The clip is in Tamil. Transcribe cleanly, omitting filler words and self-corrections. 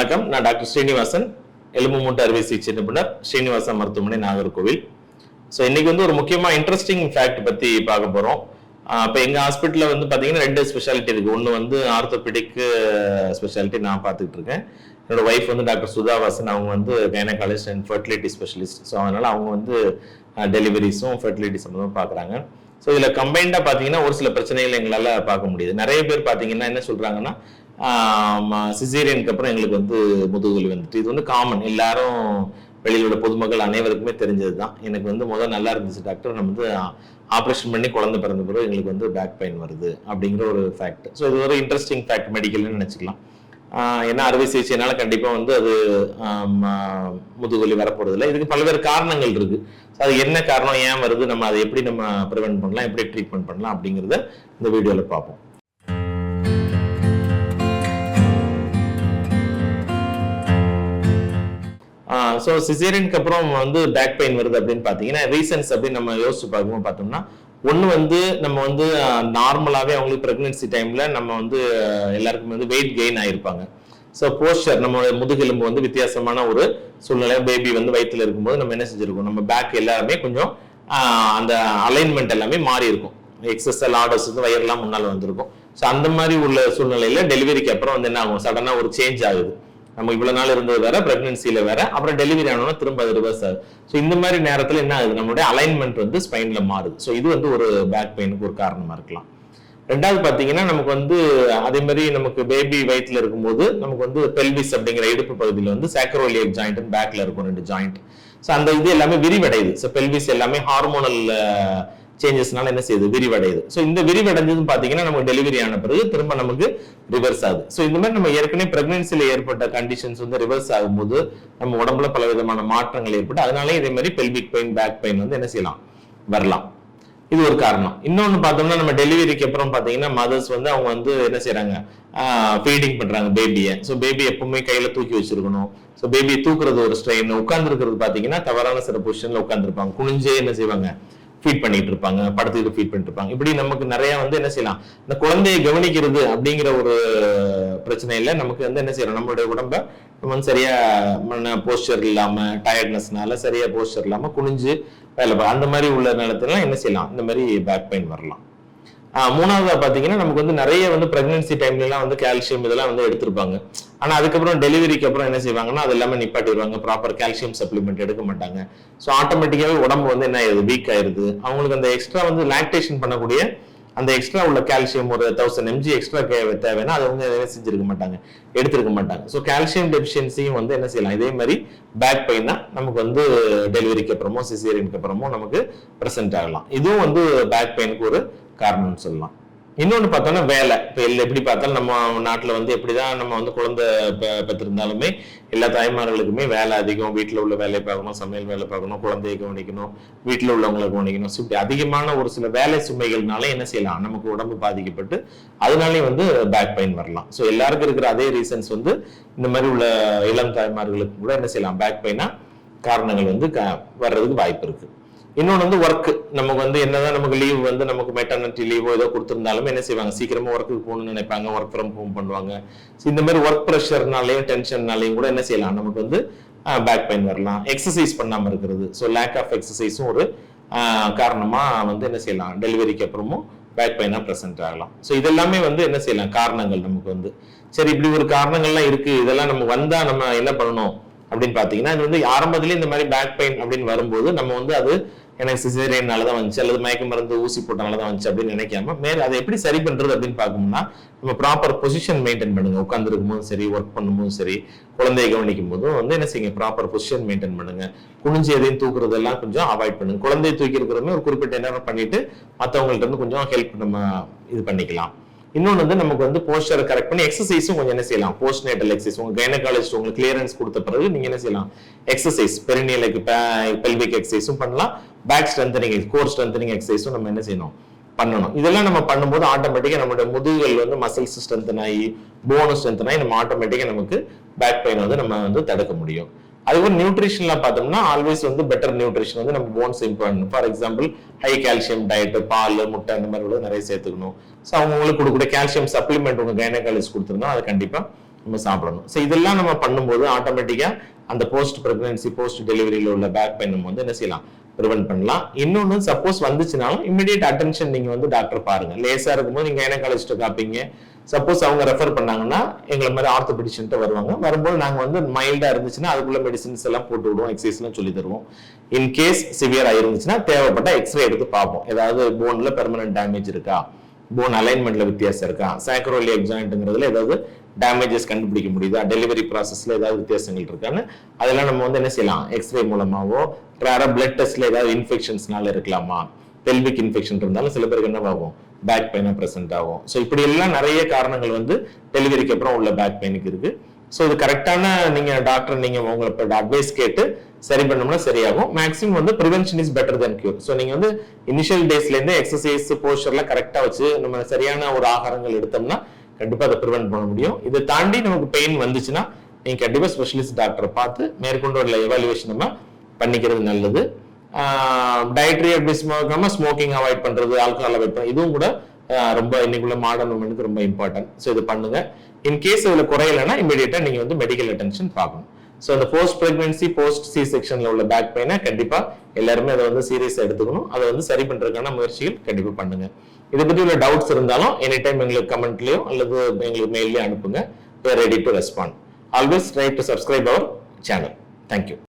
வணக்கம். நான் டாக்டர் ஸ்ரீனிவாசன், எலும்பு மூட்டு அறுவை சிகிச்சை நிபுணர், ஸ்ரீனிவாசன் மருத்துவமனை, நாகர்கோவில். ஸோ இன்னைக்கு ஒரு முக்கியமா இன்ட்ரெஸ்டிங் ஃபேக்ட் பத்தி பார்க்க போறோம். இப்போ எங்க ஹாஸ்பிட்டல்ல பாத்தீங்கன்னா 2 ஸ்பெஷாலிட்டி இருக்கு. ஒன்று ஆர்த்தோபெடிக் ஸ்பெஷாலிட்டி நான் பார்த்துக்கிட்டு இருக்கேன். என்னோட ஒய்ஃப் டாக்டர் சுதாவாசன், அவங்க gynaecologist and fertility specialist. So அதனால அவங்க டெலிவரிஸும் ஃபெர்டிலிட்டி சம்மந்தமாக பார்க்குறாங்க. ஸோ இதில் கம்பைண்டாக பார்த்தீங்கன்னா ஒரு சில பிரச்சனைகள் எங்களால் பார்க்க முடியுது. நிறைய பேர் பார்த்தீங்கன்னா என்ன சொல்றாங்கன்னா, சிசேரியனுக்கு அப்புறம் எங்களுக்கு முதுகுவலி வந்துட்டு. இது காமன், எல்லாரும் வெளியில் உள்ள பொதுமக்கள் அனைவருக்குமே தெரிஞ்சது தான். எனக்கு முதல் நல்லா இருந்துச்சு டாக்டர், நம்ம ஆப்ரேஷன் பண்ணி குழந்தை பிறந்த பிறகு எங்களுக்கு பேக் பெயின் வருது அப்படிங்கிற ஒரு ஃபேக்ட். ஸோ இது ஒரு இன்ட்ரெஸ்டிங் ஃபேக்ட் மெடிக்கல்னு நினச்சிக்கலாம். ஏன்னா அறுவை சிகிச்சைனால கண்டிப்பாக அது முதுகுவலி வரப்போறது இல்லை. இதுக்கு பல்வேறு காரணங்கள் இருக்கு. அது என்ன காரணம், ஏன் வருது, நம்ம அதை எப்படி நம்ம ப்ரிவென்ட் பண்ணலாம், எப்படி ட்ரீட்மெண்ட் பண்ணலாம் அப்படிங்கிறத இந்த வீடியோவில் பார்ப்போம். ஸோ சிசேரியனுக்கு அப்புறம் பேக் பெயின் வருது அப்படின்னு பார்த்தீங்கன்னா ரீசன்ஸ் அப்படின்னு நம்ம யோசிச்சு பார்க்கும்போது பார்த்தோம்னா, ஒன்று நம்ம நார்மலாகவே அவங்களுக்கு ப்ரெக்னன்சி டைம்ல நம்ம எல்லாருக்குமே வெயிட் கெயின் ஆயிருப்பாங்க. ஸோ போஸ்டர், நம்மளோட முதுகெலும்பு வித்தியாசமான ஒரு சூழ்நிலை. பேபி வயிற்றுல இருக்கும்போது நம்ம என்ன செஞ்சிருக்கோம், நம்ம பேக் எல்லாருமே கொஞ்சம் அந்த அலைன்மெண்ட் எல்லாமே மாறி இருக்கும். எக்ஸசல் ஆர்டர்ஸ் வயிறெல்லாம் முன்னால் வந்திருக்கும். ஸோ அந்த மாதிரி உள்ள சூழ்நிலையில டெலிவரிக்கு அப்புறம் என்ன ஆகும், சடனா ஒரு சேஞ்ச் ஆகுது. நம்ம இவ்வளவு நாள் இருந்தது வேற, பிரெக்னன்சில வேற, அப்புறம் டெலிவரி ஆனோம்னா திரும்ப அது ரிவர்ஸ் ஆகுது. ஸோ இந்த மாதிரி நேரத்தில் என்ன ஆகுது, நம்மளுடைய அலைன்மெண்ட் ஸ்பைன்ல மாறுது. ஸோ இது ஒரு பேக் பெயினுக்கு ஒரு காரணமா இருக்கலாம். ரெண்டாவது பாத்தீங்கன்னா நமக்கு அதே மாதிரி நமக்கு பேபி வயிற்றுல இருக்கும்போது நமக்கு பெல்விஸ் அப்படிங்கிற இடுப்பு பகுதியில் சாக்ரோலியக் ஜாயிண்ட் பேக்ல இருக்கும் 2 ஜாயிண்ட். ஸோ அந்த இது எல்லாமே விரிவடையுது. ஸோ பெல்விஸ் எல்லாமே ஹார்மோனல் சேஞ்சஸ்னால என்ன செய்யுது, விரிவடையுது. ஸோ இந்த விரிவடைஞ்சது பாத்தீங்கன்னா நமக்கு டெலிவரி ஆன பிறகு திரும்ப நமக்கு ரிவர்ஸ் ஆகுது. ஸோ இந்த மாதிரி நம்ம ஏற்கனவே பிரெக்னன்சில ஏற்பட்ட கண்டிஷன்ஸ் ரிவர்ஸ் ஆகும்போது நம்ம உடம்புல பல விதமான மாற்றங்கள் ஏற்பட்டு அதனாலே இதே மாதிரி பெல்விக் பெயின், பேக் பெயின் என்ன செய்யலாம், வரலாம். இது ஒரு காரணம். இன்னொன்னு பார்த்தோம்னா, நம்ம டெலிவரிக்கு அப்புறம் பாத்தீங்கன்னா மதர்ஸ் அவங்க என்ன செய்யறாங்க, ஃபீடிங் பண்றாங்க பேபியை. ஸோ பேபி எப்பவுமே கையில தூக்கி வச்சிருக்கணும். ஸோ பேபி தூக்குறது ஒரு ஸ்ட்ரெயின். உட்கார்ந்து இருக்கிறது பாத்தீங்கன்னா தவறான சில பொசிஷன்ல உட்கார்ந்துருப்பாங்க. குனிஞ்சே என்ன செய்வாங்க, ஃபீட் பண்ணிட்டு இருப்பாங்க, படுத்துட்டு ஃபீட் பண்ணிட்டு இருப்பாங்க. இப்படி நமக்கு நிறைய என்ன செய்யலாம், இந்த குழந்தையை கவனிக்கிறது அப்படிங்கிற ஒரு பிரச்சனையில நமக்கு என்ன செய்யறோம், நம்மளுடைய உடம்ப நம்ம சரியா போஸ்டர் இல்லாம, டயர்ட்னஸ்னால சரியா போஸ்டர் இல்லாம குனிஞ்சு வேலை அந்த மாதிரி உள்ள நேரத்துல என்ன செய்யலாம், இந்த மாதிரி பேக் பெயின் வரலாம். மூணாவதா பாத்தீங்கன்னா நமக்கு நிறைய பிரெக்னன்சி டைம்ல எல்லாம் கால்சியம் இதெல்லாம் எடுத்திருப்பாங்க. ஆனா அதுக்கப்புறம் டெலிவரிக்கு அப்புறம் என்ன செய்வாங்கன்னா அது எல்லாமே நிப்பாட்டிடுவாங்க. ப்ராப்பர் கால்சியம் சப்ளிமெண்ட் எடுக்க மாட்டாங்க. ஸோ ஆட்டோமேட்டிக்காவே உடம்பு என்ன ஆயிருது, வீக் ஆயிருது. அவங்களுக்கு அந்த எக்ஸ்ட்ரா லாக்டேஷன் பண்ணக்கூடிய அந்த எக்ஸ்ட்ரா உள்ள கால்சியம் ஒரு 1000 mg எக்ஸ்ட்ரா தேவைன்னா அது என்ன செஞ்சிருக்க மாட்டாங்க, எடுத்திருக்க மாட்டாங்க. ஸோ கால்சியம் டெபிஷியன்சியும் என்ன செய்யலாம், இதே மாதிரி பேக் பெயினா நமக்கு டெலிவரிக்கு அப்புறமோ சிசேரியனுக்கு அப்புறமோ நமக்கு பிரசன்ட் ஆகலாம். இதுவும் பேக் பெயினுக்கு ஒரு காரணம்னு சொல்லலாம். இன்னொன்னு பார்த்தோம்னா வேலை. இப்போ எப்படி பார்த்தாலும் நம்ம நாட்டுல எப்படிதான் நம்ம குழந்தை பெற்றிருந்தாலுமே எல்லா தாய்மார்களுக்குமே வேலை அதிகம். வீட்டுல உள்ள வேலையை பார்க்கணும், சமையல் வேலை பார்க்கணும், குழந்தையை கவனிக்கணும், வீட்டுல உள்ளவங்களை கவனிக்கணும். ஸோ இப்படி அதிகமான ஒரு சில வேலை சுமைகள்னால என்ன செய்யலாம், நமக்கு உடம்பு பாதிக்கப்பட்டு அதனாலேயும் பேக் பெயின் வரலாம். ஸோ எல்லாருக்கும் இருக்கிற அதே ரீசன்ஸ் இந்த மாதிரி உள்ள இளம் தாய்மார்களுக்கு கூட என்ன செய்யலாம், பேக் பெயினா காரணங்கள் வர்றதுக்கு வாய்ப்பு இருக்கு. இன்னொன்று ஒர்க். நமக்கு என்னதான் நமக்கு லீவ் நமக்கு மெட்டர்னிட்டி லீவோ ஏதோ கொடுத்துருந்தாலும் என்ன செய்வாங்க, சீக்கிரமா ஒர்க்குக்கு போகணும்னு நினைப்பாங்க, ஒர்க் ஃப்ரம் ஹோம் பண்ணுவாங்க. இந்த மாதிரி ஒர்க் ப்ரெஷர்னாலையும் டென்ஷன்னாலையும் கூட என்ன செய்யலாம், நமக்கு பேக் பெயின் வரலாம். எக்ஸசைஸ் பண்ணாம இருக்கிறது, ஸோ லேக் ஆஃப் எக்ஸசைஸும் ஒரு காரணமா என்ன செய்யலாம், டெலிவரிக்கு அப்புறமும் பேக் பெயினா பிரசன்ட் ஆகலாம். ஸோ இதெல்லாமே என்ன செய்யலாம், காரணங்கள் நமக்கு சரி இப்படி ஒரு காரணங்கள்லாம் இருக்கு, இதெல்லாம் நம்ம வந்தா நம்ம என்ன பண்ணணும் அப்படின்னு பாத்தீங்கன்னா, இது ஆரம்பத்திலேயே இந்த மாதிரி பேக் பெயின் அப்படின்னு வரும்போது நம்ம அது எனக்கு சிசேரியனாலதான் வந்துச்சு அல்லது மயக்க மருந்து ஊசி போட்டனாலதான் வந்துச்சு அப்படின்னு நினைக்காம அதை எப்படி சரி பண்றது அப்படின்னு பார்க்கணும்னா, நம்ம ப்ராப்பர் பொசிஷன் மெயின்டைன் பண்ணுங்க. உட்கார்ந்து இருக்கும் போதும் சரி, ஒர்க் பண்ணும்போதும் சரி, குழந்தையை கவனிக்கும் போதும் என்ன செய்யுங்க, ப்ராப்பர் பொசிஷன் மெயின்டைன் பண்ணுங்க. குனிஞ்சு எதையும் தூக்குறதெல்லாம் கொஞ்சம் அவாய்ட் பண்ணுங்க. குழந்தையை தூக்கி இருக்கிறவங்க ஒரு குறிப்பிட்ட நேரம் பண்ணிட்டு மற்றவங்கள்ட்ட கொஞ்சம் ஹெல்ப் நம்ம இது பண்ணிக்கலாம். இன்னொன்று நமக்கு போஸ்டரை கரெக்ட் பண்ணி எக்ஸசைஸும் கொஞ்சம் என்ன செய்யலாம், போஸ்ட் நேட்டல் எக்ஸசைஸ். உங்க கைனகாலஜிஸ்ட் உங்களுக்கு கிளியரன்ஸ் கொடுத்த பிறகு நீங்க என்ன செய்யலாம், எக்ஸசைஸ் பெரினியலுக்கு பெல்விக் எக்ஸசைஸும் பண்ணலாம், பேக் ஸ்ட்ரென்தனிங், கோர் ஸ்ட்ரென்தனிங் எக்ஸசைஸும் நம்ம என்ன செய்யணும், பண்ணணும். இதெல்லாம் நம்ம பண்ணும்போது ஆட்டோமேட்டிக்கா நம்மளுடைய முதுகுகள் மசில்ஸ் ஸ்ட்ரென்தன் ஆகி, போனஸ் ஸ்ட்ரென்தன் ஆகி நம்ம ஆட்டோமேட்டிக்கா நமக்கு பேக் பெயின் நம்ம தடுக்க முடியும். அதுக்கு நியூட்ரிஷன்ல பார்த்தோம்னா ஆல்வேஸ் பெட்டர் நியூட்ரிஷன் நம்ம bones improve. For example high calcium diet, பால், முட்டை அந்த மாதிரி நிறைய சேர்த்துக்கணும். ஸோ அவங்களுக்கு கொடுக்கக்கூடிய கால்சியம் சப்ளிமெண்ட் உங்க கைனகாலஜிஸ்ட் கொடுத்துருந்தோம், அதை கண்டிப்பா நம்ம சாப்பிடணும். ஸோ இதெல்லாம் நம்ம பண்ணும்போது ஆட்டோமேட்டிக்கா அந்த போஸ்ட் பிரெக்னன்சி போஸ்ட் டெலிவரியில உள்ள பேக் பெயின் நம்ம வந்து என்ன செய்யலாம், ப்ரிவென்ட் பண்ணலாம். இன்னொன்னு சப்போஸ் வந்துச்சுனாலும் இமிடியேட் அட்டென்ஷன் நீங்க வந்து டாக்டர் பாருங்க. லேசா இருக்கும்போது நீங்க கைனகாலஜிஸ்ட் காப்பீங்க. சப்போஸ் அவங்க ரெஃபர் பண்ணாங்கன்னா எங்களை மாதிரி ஆர்த்தோபெடிஷன்ட்ட வருவாங்க. வரும்போது நாங்க வந்து மைல்டா இருந்துச்சுன்னா அதுக்குள்ள மெடிசின்ஸ் எல்லாம் போட்டு விடுவோம், எக்ஸசைஸ் எல்லாம் சொல்லி தருவோம். இன் கேஸ் சிவியரா இருந்துச்சுன்னா தேவைப்பட்ட எக்ஸ்ரே எடுத்து பார்ப்போம். ஏதாவது போன்ல பெர்மனன்ட் டேமேஜ் இருக்கா, போன் அலைன்மெண்ட்ல வித்தியாசம் இருக்கா, சாக்ரோலியக் ஜாயிண்ட்ங்கிறதுல ஏதாவது டேமேஜஸ் கண்டுபிடிக்க முடியுதா, டெலிவரி ப்ராசஸ்ல ஏதாவது வித்தியாசங்கள் இருக்கான்னு அதெல்லாம் நம்ம வந்து என்ன செய்யலாம், எக்ஸ்ரே மூலமாவோ பிளட் டெஸ்ட்ல ஏதாவது இன்ஃபெக்ஷன்ஸ்னால இருக்கலாமா, பெல்விக் இன்ஃபெக்ஷன் இருந்தாலும் சில பேருக்கு என்ன ஆகும், பேக் பெயினா பிரசன்ட் ஆகும். ஸோ இப்படி எல்லாம் நிறைய காரணங்கள் வந்து டெலிவரிக்கு அப்புறம் உள்ள பேக் பெயினுக்கு இருக்கு. ஸோ இது கரெக்டான நீங்க டாக்டர் நீங்க உங்களை அட்வைஸ் கேட்டு சரி பண்ணோம்னா சரியாகும். மேக்ஸிமம் வந்து prevention is better then cure. So நீங்க வந்து இனிஷியல் டேஸ்ல இருந்து எக்ஸசைஸ் போஸ்டர்லாம் கரெக்டா வச்சு நம்ம சரியான ஒரு ஆகாரங்கள் எடுத்தோம்னா கண்டிப்பா அதை ப்ரிவென்ட் பண்ண முடியும். இதை தாண்டி நமக்கு பெயின் வந்துச்சுன்னா நீங்க கண்டிப்பா ஸ்பெஷலிஸ்ட் டாக்டரை பார்த்து மேற்கொண்டு உள்ள எவாலுவேஷன் நம்ம பண்ணிக்கிறது நல்லது. டயட்ரி அட்வைஸ் ஸ்மோக்கிங் அவாய்ட் பண்றது, ஆல்கஹால் அவாய்ட் பண்றது, இதுவும் கூட ரொம்ப இன்னைக்குள்ள மாடர்ன் உமனுக்கு ரொம்ப இம்பார்ட்டன்ட். ஸோ இது பண்ணுங்க. இன் கேஸ் இதுல குறையலைன்னா இமீடியட்டா நீங்க வந்து மெடிக்கல் அட்டென்ஷன் பார்க்கணும். ஸோ அந்த போஸ்ட் பிரெக்னன்சி போஸ்ட் சி செக்ஷன்ல உள்ள பேக் பெயினை கண்டிப்பா எல்லாருமே அதை வந்து சீரியஸா எடுத்துக்கணும். அதை வந்து சரி பண்றதுக்கான முயற்சிகள் கண்டிப்பா பண்ணுங்க. இதை பற்றி உள்ள டவுட்ஸ் இருந்தாலும் எனி டைம் எங்களுக்கு கமெண்ட்லயோ அல்லது எங்களுக்கு மெயிலையோ அனுப்புங்க. We are ready to respond. Always try to subscribe our channel. Thank you.